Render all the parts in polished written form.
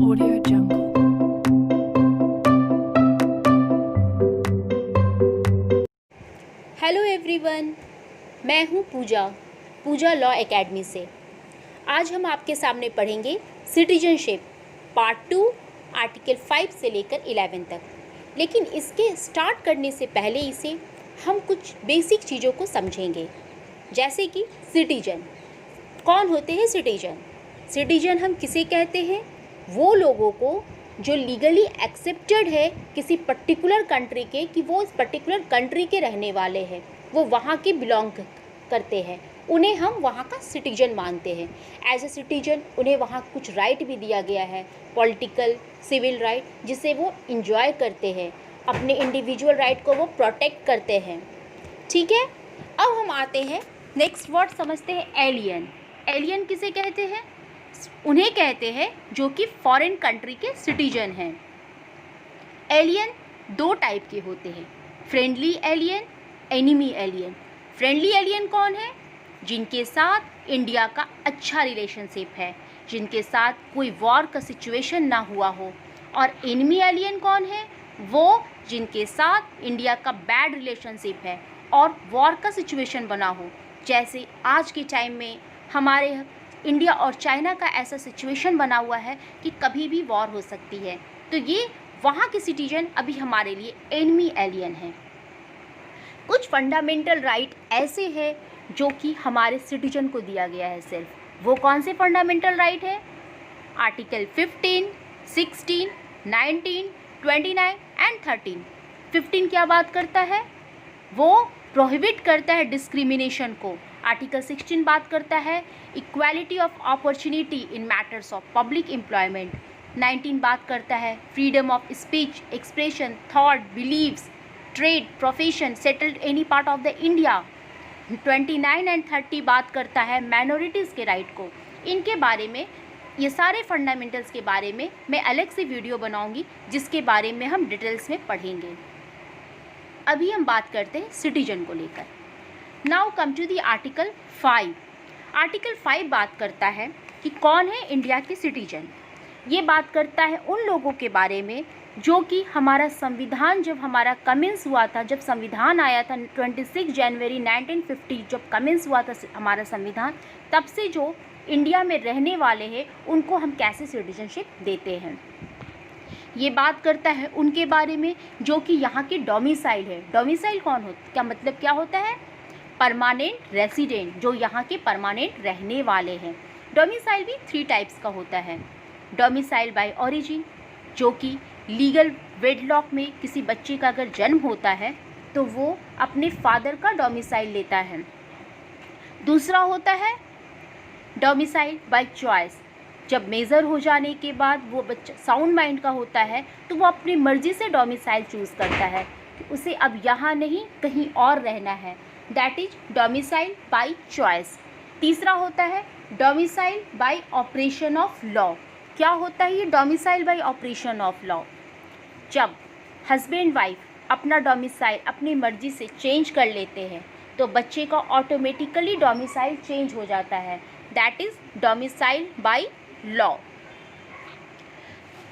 Audio Jungle. Hello everyone, मैं हूँ पूजा law academy से। आज हम आपके सामने पढ़ेंगे सिटीजनशिप पार्ट 2 आर्टिकल 5 से लेकर 11 तक। लेकिन इसके स्टार्ट करने से पहले इसे हम कुछ बेसिक चीज़ों को समझेंगे, जैसे कि सिटीजन। कौन होते हैं सिटीजन? सिटीजन हम किसे कहते हैं? वो लोगों को जो लीगली एक्सेप्टेड है किसी पर्टिकुलर कंट्री के, कि वो इस पर्टिकुलर कंट्री के रहने वाले हैं, वो वहाँ के बिलोंग करते हैं, उन्हें हम वहाँ का सिटीजन मानते हैं। एज ए सिटीजन उन्हें वहाँ कुछ राइट भी दिया गया है, पॉलिटिकल, सिविल राइट, जिसे वो इंजॉय करते हैं, अपने इंडिविजुअल राइट को वो प्रोटेक्ट करते हैं। ठीक है, अब हम आते हैं नेक्स्ट वर्ड समझते हैं, एलियन। एलियन किसे कहते हैं? उन्हें कहते हैं जो कि फॉरेन कंट्री के सिटीजन हैं। एलियन दो टाइप के होते हैं, friendly alien, enemy alien. Friendly alien कौन है? जिनके साथ इंडिया का अच्छा रिलेशनशिप है, जिनके साथ कोई वॉर का सिचुएशन ना हुआ हो। और एनिमी एलियन कौन है? वो जिनके साथ इंडिया का बैड रिलेशनशिप है और वॉर का सिचुएशन बना हो। जैसे आज के टाइम में हमारे इंडिया और चाइना का ऐसा सिचुएशन बना हुआ है कि कभी भी वॉर हो सकती है, तो ये वहाँ के सिटीजन अभी हमारे लिए एनिमी एलियन हैं। कुछ फंडामेंटल राइट ऐसे हैं जो कि हमारे सिटीजन को दिया गया है सिर्फ। वो कौन से फंडामेंटल राइट है? Article 15, 16, 19, 29 and 13। 15 क्या बात करता है? वो प्रोहिबिट करता है डिस्क्रिमिनेशन को। आर्टिकल 16 बात करता है equality of opportunity in matters of public employment. 19 बात करता है freedom of speech, expression, thought, believes, trade, profession settled any part of the India. 29 and 30 बात करता है माइनॉरिटीज़ के राइट को। इनके बारे में, ये सारे फंडामेंटल्स के बारे में मैं अलग से वीडियो बनाऊंगी, जिसके बारे में हम डिटेल्स में पढ़ेंगे। अभी हम बात करते हैं सिटीजन को लेकर। Now come to the article 5। Article 5 बात करता है कि कौन है इंडिया के सिटीजन। ये बात करता है उन लोगों के बारे में जो कि हमारा संविधान, जब हमारा कमेंस हुआ था, जब संविधान आया था 26 जनवरी 1950, जब कमेंस हुआ था हमारा संविधान, तब से जो इंडिया में रहने वाले हैं उनको हम कैसे सिटीजनशिप देते हैं। ये बात करता है उनके बारे में जो कि यहाँ के डोमिसाइल है। डोमिसाइल कौन होता, क्या मतलब क्या होता है? परमानेंट रेसिडेंट, जो यहाँ के परमानेंट रहने वाले हैं। डोमिसाइल भी 3 टाइप्स का होता है। डोमिसाइल बाय ओरिजिन, जो कि लीगल वेडलॉक में किसी बच्चे का अगर जन्म होता है तो वो अपने फादर का डोमिसाइल लेता है। दूसरा होता है डोमिसाइल बाय चॉइस, जब मेजर हो जाने के बाद वो बच्चा साउंड माइंड का होता है तो वो अपनी मर्जी से डोमिसाइल चूज़ करता है कि उसे अब यहाँ नहीं कहीं और रहना है। That is domicile by choice. तीसरा होता है domicile bye operation of law. क्या होता है ये domicile bye operation of law? जब हस्बैंड वाइफ अपना डोमिसाइल अपनी मर्जी से चेंज कर लेते हैं तो बच्चे का ऑटोमेटिकली डोमिसाइल चेंज हो जाता है। That is domicile by law.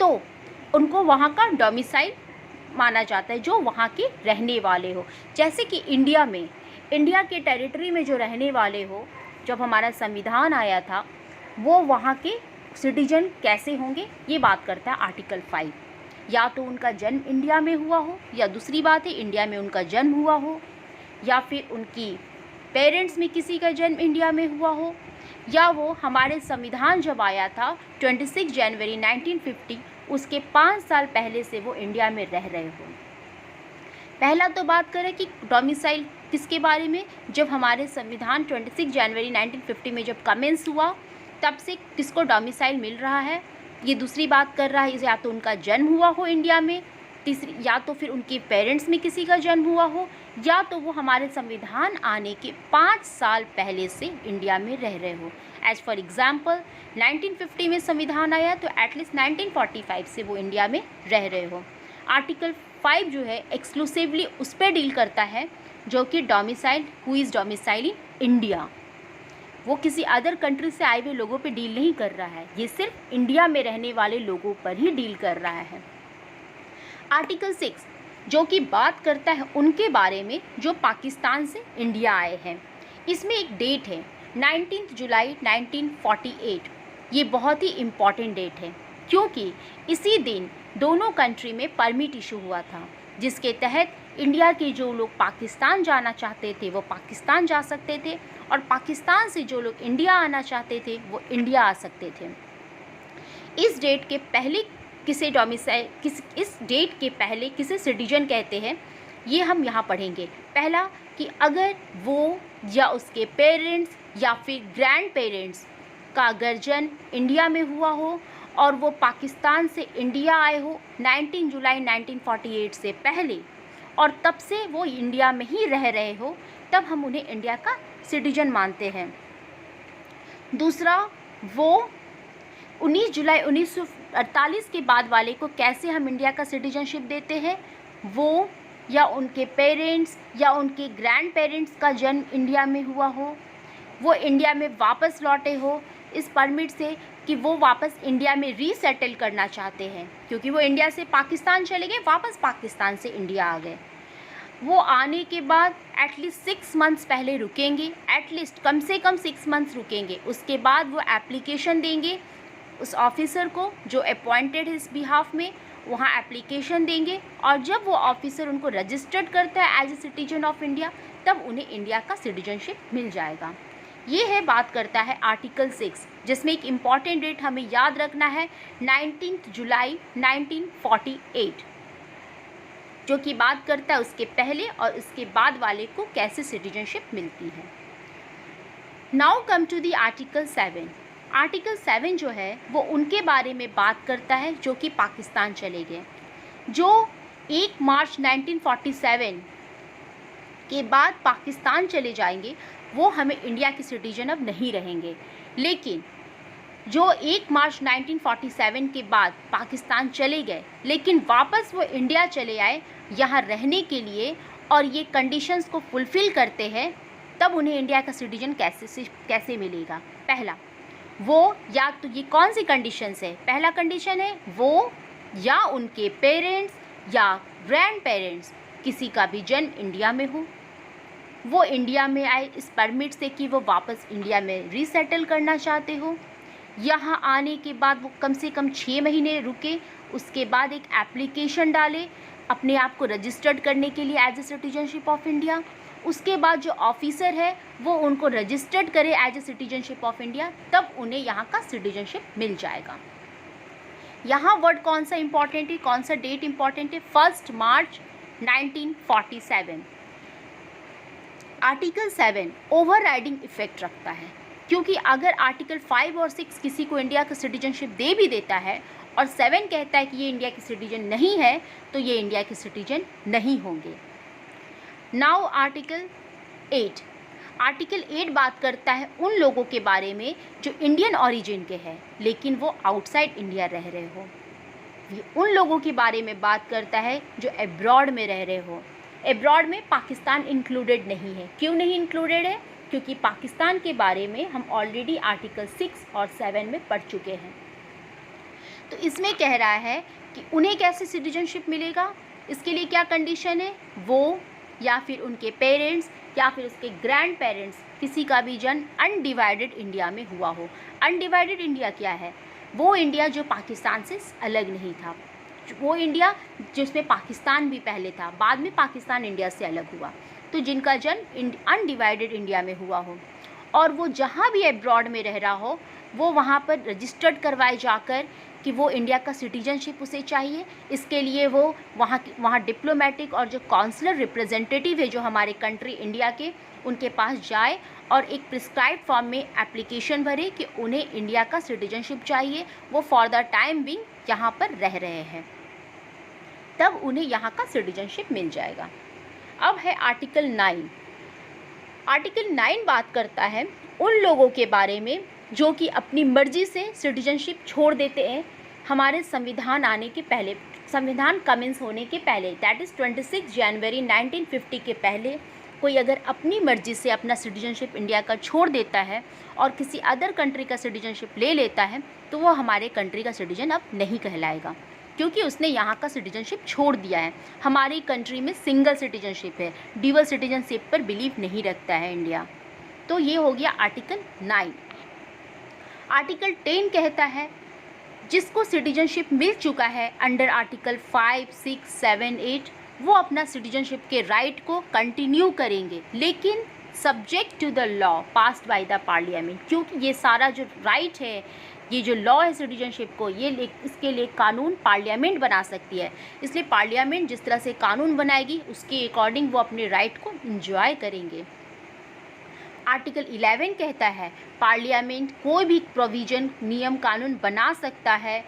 तो उनको वहाँ का डोमिसाइल माना जाता है जो वहाँ के रहने वाले हो। जैसे कि इंडिया में, इंडिया के टेरिटरी में जो रहने वाले हो, जब हमारा संविधान आया था, वो वहाँ के सिटीजन कैसे होंगे, ये बात करता है आर्टिकल 5। या तो उनका जन्म इंडिया में हुआ हो, या दूसरी बात है इंडिया में उनका जन्म हुआ हो, या फिर उनकी पेरेंट्स में किसी का जन्म इंडिया में हुआ हो, या वो हमारे संविधान जब आया था 26 जनवरी 1950, उसके 5 साल पहले से वो इंडिया में रह रहे हो। पहला तो बात करें कि डोमिसाइल किसके बारे में, जब हमारे संविधान 26 जनवरी 1950 में जब कमेंस हुआ तब से किसको डोमिसाइल मिल रहा है, ये दूसरी बात कर रहा है। या तो उनका जन्म हुआ हो इंडिया में, तीसरी या तो फिर उनके पेरेंट्स में किसी का जन्म हुआ हो, या तो वो हमारे संविधान आने के 5 साल पहले से इंडिया में रह रहे हो। एज फॉर एग्जाम्पल 1950 में संविधान आया तो एटलीस्ट 1945 से वो इंडिया में रह रहे हो। आर्टिकल 5 जो है एक्सक्लूसिवली उस पर डील करता है जो कि domicile, who is domicile in India. वो किसी अदर कंट्री से आए हुए लोगों पे डील नहीं कर रहा है, ये सिर्फ इंडिया में रहने वाले लोगों पर ही डील कर रहा है। आर्टिकल 6 जो कि बात करता है उनके बारे में जो पाकिस्तान से इंडिया आए हैं। इसमें एक डेट है 19 जुलाई 1948। ये बहुत ही इम्पॉर्टेंट डेट है क्योंकि इसी दिन दोनों कंट्री में परमिट इशू हुआ था, जिसके तहत इंडिया के जो लोग पाकिस्तान जाना चाहते थे वो पाकिस्तान जा सकते थे और पाकिस्तान से जो लोग इंडिया आना चाहते थे वो इंडिया आ सकते थे। इस डेट के पहले इस डेट के पहले किसे सिटीजन कहते हैं, ये हम यहाँ पढ़ेंगे। पहला कि अगर वो या उसके पेरेंट्स या फिर ग्रैंड पेरेंट्स का गर्जन इंडिया में हुआ हो और वो पाकिस्तान से इंडिया आए हो 19 जुलाई 1948 से पहले और तब से वो इंडिया में ही रह रहे हो, तब हम उन्हें इंडिया का सिटीजन मानते हैं। दूसरा, वो 19 जुलाई 1948 के बाद वाले को कैसे हम इंडिया का सिटीजनशिप देते हैं, वो या उनके पेरेंट्स या उनके ग्रैंड पेरेंट्स का जन्म इंडिया में हुआ हो, वो इंडिया में वापस लौटे हो इस परमिट से कि वो वापस इंडिया में रीसेटल करना चाहते हैं, क्योंकि वो इंडिया से पाकिस्तान चले गए, वापस पाकिस्तान से इंडिया आ गए। वो आने के बाद एटलीस्ट 6 मंथ्स पहले रुकेंगे, एटलीस्ट कम से कम 6 मंथ्स रुकेंगे। उसके बाद वो एप्लीकेशन देंगे उस ऑफिसर को जो अपॉइंटेड है इस बिहाफ में, वहाँ एप्लीकेशन देंगे और जब वो ऑफिसर उनको रजिस्टर्ड करता है as a citizen of India, तब उन्हें इंडिया का सिटीजनशिप मिल जाएगा। ये है बात करता है आर्टिकल 6, जिसमें एक इम्पॉर्टेंट डेट हमें याद रखना है 19 जुलाई 1948, जो कि बात करता है उसके पहले और उसके बाद वाले को कैसे सिटीजनशिप मिलती है। Now come to the article 7। Article 7 जो है वो उनके बारे में बात करता है जो कि पाकिस्तान चले गए, जो 1 मार्च 1947 के बाद पाकिस्तान चले जाएंगे, वो हमें इंडिया के सिटीजन अब नहीं रहेंगे। लेकिन जो 1 मार्च 1947 के बाद पाकिस्तान चले गए लेकिन वापस वो इंडिया चले आए यहाँ रहने के लिए और ये कंडीशंस को फुलफ़िल करते हैं, तब उन्हें इंडिया का सिटीजन कैसे मिलेगा। पहला, वो या तो ये कौन सी कंडीशंस है, पहला कंडीशन है वो या उनके पेरेंट्स या ग्रैंड पेरेंट्स किसी का भी जन्म इंडिया में हो, वो इंडिया में आए इस परमिट से कि वो वापस इंडिया में रीसेटल करना चाहते हो, यहाँ आने के बाद वो कम से कम 6 महीने रुके, उसके बाद एक एप्लीकेशन डाले अपने आप को रजिस्टर्ड करने के लिए as a citizenship of India, उसके बाद जो ऑफिसर है वो उनको रजिस्टर्ड करे as a citizenship of India, तब उन्हें यहाँ का सिटीजनशिप मिल जाएगा। यहाँ वर्ड कौन सा इम्पॉर्टेंट है, कौन सा डेट इम्पॉर्टेंट है, 1 मार्च 1947। आर्टिकल 7 ओवरराइडिंग इफेक्ट रखता है, क्योंकि अगर आर्टिकल 5 और 6 किसी को इंडिया का सिटीजनशिप दे भी देता है और 7 कहता है कि ये इंडिया के सिटीजन नहीं है, तो ये इंडिया के सिटीजन नहीं होंगे। Now article 8। आर्टिकल 8 बात करता है उन लोगों के बारे में जो इंडियन ओरिजिन के हैं लेकिन वो आउटसाइड इंडिया रह रहे हो। ये उन लोगों के बारे में बात करता है जो एब्रॉड में रह रहे हो। एब्रॉड में पाकिस्तान इंक्लूडेड नहीं है। क्यों नहीं इंक्लूडेड है? क्योंकि पाकिस्तान के बारे में हम ऑलरेडी आर्टिकल 6 और 7 में पढ़ चुके हैं। तो इसमें कह रहा है कि उन्हें कैसे सिटीजनशिप मिलेगा, इसके लिए क्या कंडीशन है, वो या फिर उनके पेरेंट्स या फिर उसके ग्रैंड पेरेंट्स किसी का भी जन्म अनडिवाइडेड इंडिया में हुआ हो। अनडिवाइडेड इंडिया क्या है? वो इंडिया जो पाकिस्तान से अलग नहीं था, वो इंडिया जिसमें पाकिस्तान भी पहले था, बाद में पाकिस्तान इंडिया से अलग हुआ, तो जिनका जन्म अनडिवाइडेड इंडिया में हुआ हो और वो जहाँ भी एब्रॉड में रह रहा हो वो वहाँ पर रजिस्टर्ड करवाए जाकर कि वो इंडिया का सिटीजनशिप उसे चाहिए। इसके लिए वो वहाँ डिप्लोमेटिक और जो कॉन्सुलर रिप्रेजेंटेटिव है जो हमारे कंट्री इंडिया के, उनके पास जाए और एक प्रिस्क्राइब्ड फॉर्म में एप्लीकेशन भरे कि उन्हें इंडिया का सिटीजनशिप चाहिए, वो फॉर द टाइम बिंग यहाँ पर रह रहे हैं, तब उन्हें यहाँ का सिटीजनशिप मिल जाएगा। अब है आर्टिकल 9। आर्टिकल 9 बात करता है उन लोगों के बारे में जो कि अपनी मर्जी से सिटीजनशिप छोड़ देते हैं हमारे संविधान आने के पहले, संविधान कमेंस होने के पहले, दैट इज़ 26 जनवरी 1950 के पहले कोई अगर अपनी मर्ज़ी से अपना सिटीजनशिप इंडिया का छोड़ देता है और किसी अदर कंट्री का सिटीजनशिप ले लेता है तो वो हमारे कंट्री का सिटीजन अब नहीं कहलाएगा, क्योंकि उसने यहाँ का सिटीजनशिप छोड़ दिया है। हमारी कंट्री में सिंगल सिटीजनशिप है, ड्यूअल सिटीजनशिप पर बिलीव नहीं रखता है इंडिया। तो ये हो गया आर्टिकल 9। आर्टिकल 10 कहता है जिसको सिटीजनशिप मिल चुका है अंडर आर्टिकल 5, 6, 7, 8 वो अपना सिटीजनशिप के राइट को कंटिन्यू करेंगे, लेकिन subject to the law passed by the parliament. क्योंकि ये सारा जो राइट है, ये जो लॉ है सिटीजनशिप को, इसके लिए कानून पार्लियामेंट बना सकती है। इसलिए पार्लियामेंट जिस तरह से कानून बनाएगी उसके अकॉर्डिंग वो अपने राइट को इंजॉय करेंगे। आर्टिकल 11 कहता है पार्लियामेंट कोई भी प्रोविज़न, नियम, कानून बना सकता है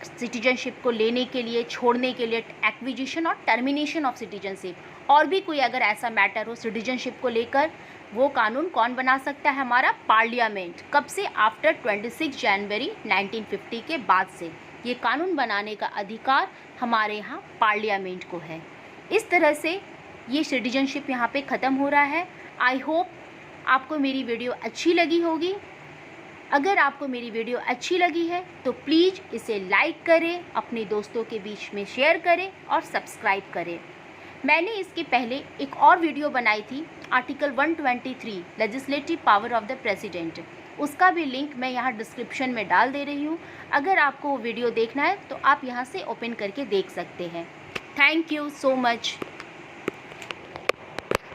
सिटीजनशिप को लेने के लिए, छोड़ने के लिए, एक्विजिशन और टर्मिनेशन ऑफ सिटीजनशिप। और भी कोई अगर ऐसा मैटर हो सिटीजनशिप को लेकर, वो कानून कौन बना सकता है? हमारा पार्लियामेंट। कब से? आफ्टर 26 जनवरी 1950 के बाद से ये कानून बनाने का अधिकार हमारे यहाँ पार्लियामेंट को है। इस तरह से ये सिटीजनशिप यहाँ पे ख़त्म हो रहा है। आई होप आपको मेरी वीडियो अच्छी लगी होगी। अगर आपको मेरी वीडियो अच्छी लगी है तो प्लीज़ इसे लाइक करें, अपने दोस्तों के बीच में शेयर करें और सब्सक्राइब करें। मैंने इसके पहले एक और वीडियो बनाई थी article 123 legislative power of the president, उसका भी लिंक मैं यहाँ डिस्क्रिप्शन में डाल दे रही हूँ। अगर आपको वो वीडियो देखना है तो आप यहाँ से ओपन करके देख सकते हैं। Thank you so much.